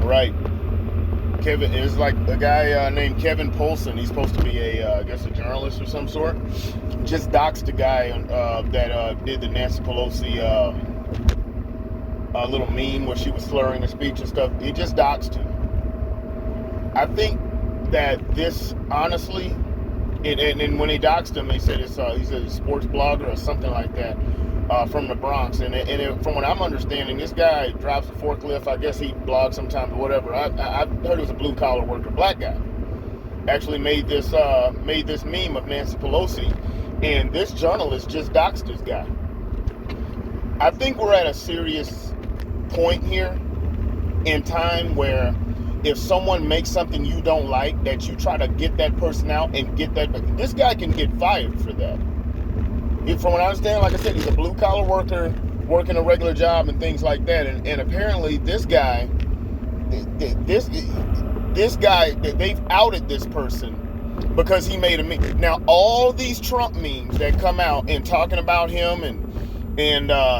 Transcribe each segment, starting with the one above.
Right. Kevin is like a guy named Kevin Polson. He's supposed to be I guess a journalist or some sort. Just doxed the guy that did the Nancy Pelosi little meme where she was slurring the speech and stuff. He just doxed him. I think that this, honestly, and when they doxed him, they said he's a sports blogger or something like that from the Bronx. And from what I'm understanding, this guy drives a forklift. I guess he blogs sometimes or whatever. I heard he was a blue collar worker, black guy. Actually made this meme of Nancy Pelosi, and this journalist just doxed this guy. I think we're at a serious point here in time where if someone makes something you don't like, that you try to get that person out and get that. This guy can get fired for that. From what I understand, like I said, he's a blue collar worker working a regular job and things like that. And apparently this guy, they've outed this person because he made a meme. Now all these Trump memes that come out and talking about him and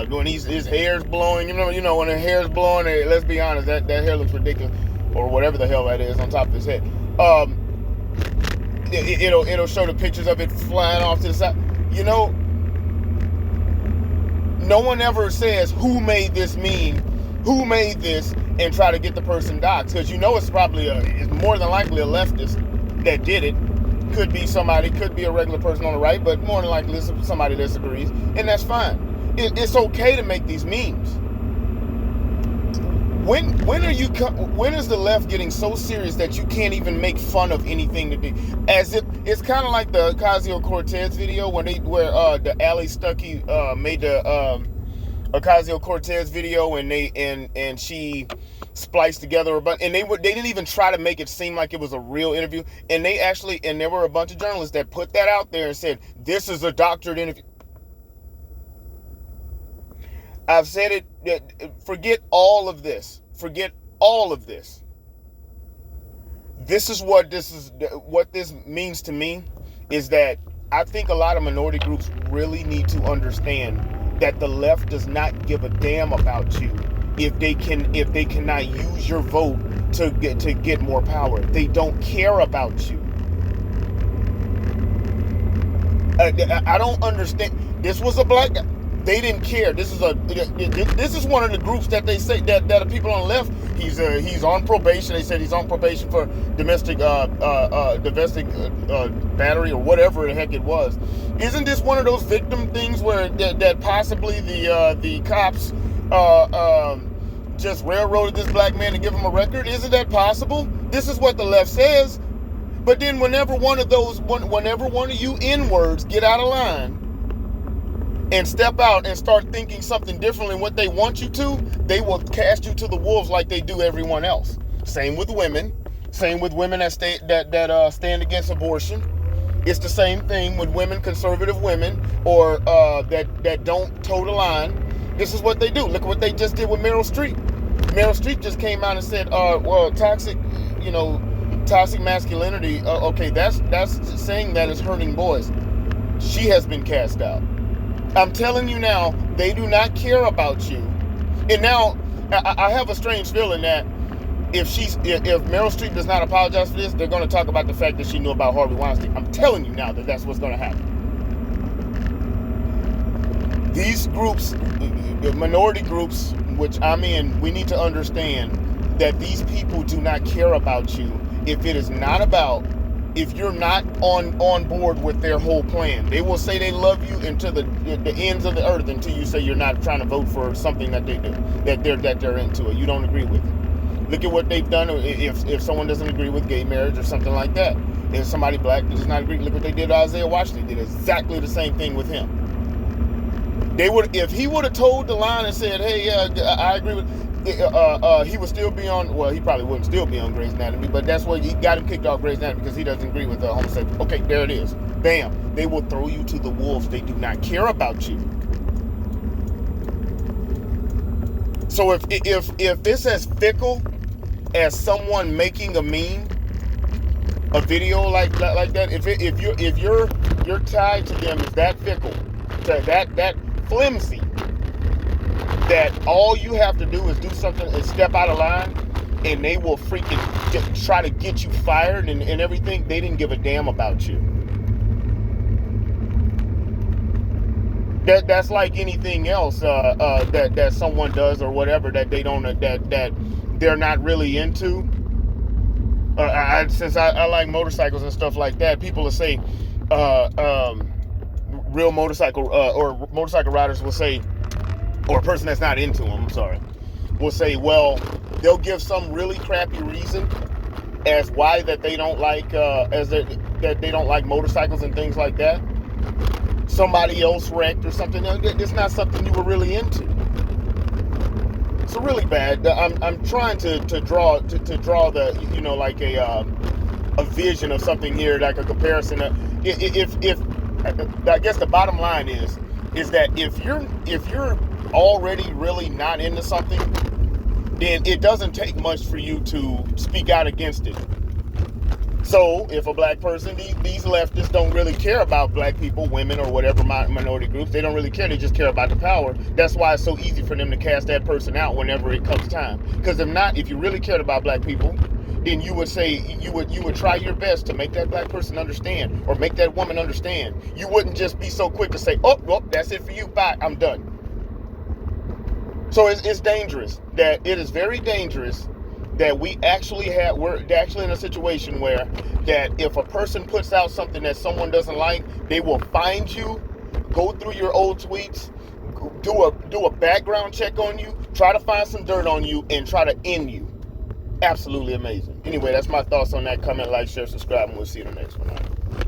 when his hair's blowing, you know when the hair's blowing, let's be honest, that hair looks ridiculous, or whatever the hell that is on top of his head. It'll show the pictures of it flying off to the side. You know, no one ever says who made this meme, who made this, and try to get the person doxxed, because you know it's probably it's more than likely a leftist that did it. Could be somebody, could be a regular person on the right, but more than likely it's somebody that disagrees, and that's fine. It's okay to make these memes. When is the left getting so serious that you can't even make fun of anything that they, as if it's kind of like the Ocasio-Cortez video where the Ali Stuckey made the Ocasio-Cortez video and she spliced together and they didn't even try to make it seem like it was a real interview, and there were a bunch of journalists that put that out there and said this is a doctored interview. I've said it. Forget all of this. Forget all of this. This is what this means to me, is that I think a lot of minority groups really need to understand that the left does not give a damn about you if they cannot use your vote to get more power. They don't care about you. I don't understand. This was a black guy. They didn't care. This is one of the groups that they say that are people on the left. He's on probation. They said he's on probation for domestic battery or whatever the heck it was. Isn't this one of those victim things where that possibly the cops just railroaded this black man to give him a record? Isn't that possible? This is what the left says. But then whenever one of you N-words get out of line and step out and start thinking something different than what they want you to, they will cast you to the wolves like they do everyone else. Same with women. Same with women that stand against abortion. It's the same thing with women, conservative women, or that don't toe the line. This is what they do. Look at what they just did with Meryl Streep. Meryl Streep just came out and said, toxic masculinity. Okay, that's saying that is hurting boys. She has been cast out. I'm telling you now, they do not care about you. And now, I have a strange feeling that if Meryl Streep does not apologize for this, they're going to talk about the fact that she knew about Harvey Weinstein. I'm telling you now that that's what's going to happen. These groups, minority groups, which I'm in, we need to understand that these people do not care about you if you're not on board with their whole plan. They will say they love you until the ends of the earth, until you say you're not trying to vote for something that they do, that they're into it. You don't agree with it. Look at what they've done. If someone doesn't agree with gay marriage or something like that, if somebody black does not agree, look what they did to Isaiah Washington. They did exactly the same thing with him. If he would have told the line and said, hey, I agree with, he would still be on, well, he probably wouldn't still be on Grey's Anatomy, but that's what he got him kicked off Grey's Anatomy, because he doesn't agree with homosexual. Okay, there it is. Bam. They will throw you to the wolves. They do not care about you. So if it's as fickle as someone making a meme, a video like that, if you're tied to them is that fickle, that flimsy, that all you have to do is do something and step out of line, and they will freaking try to get you fired and everything. They didn't give a damn about you. That's like anything else that someone does or whatever that they don't that they're not really into. Since I like motorcycles and stuff like that, people will say, real motorcycle or motorcycle riders will say, or a person that's not into them, I'm sorry, will say, well, they'll give some really crappy reason as why that they don't like that they don't like motorcycles and things like that. Somebody else wrecked or something. It's not something you were really into. So really bad. I'm trying to draw the, you know, like a vision of something here, like a comparison. If I guess the bottom line is that if you're already really not into something, then it doesn't take much for you to speak out against it. So if a black person, these leftists don't really care about black people, women, or whatever minority groups. They don't really care. They just care about the power. That's why it's so easy for them to cast that person out whenever it comes time. Because if you really cared about black people, then you would say, you would try your best to make that black person understand or make that woman understand. You wouldn't just be so quick to say, oh, well, that's it for you. Bye, I'm done. So it's dangerous. It is very dangerous that we're actually in a situation where that if a person puts out something that someone doesn't like, they will find you, go through your old tweets, do a background check on you, try to find some dirt on you, and try to end you. Absolutely amazing. Anyway, that's my thoughts on that. Comment, like, share, subscribe, and we'll see you in the next one.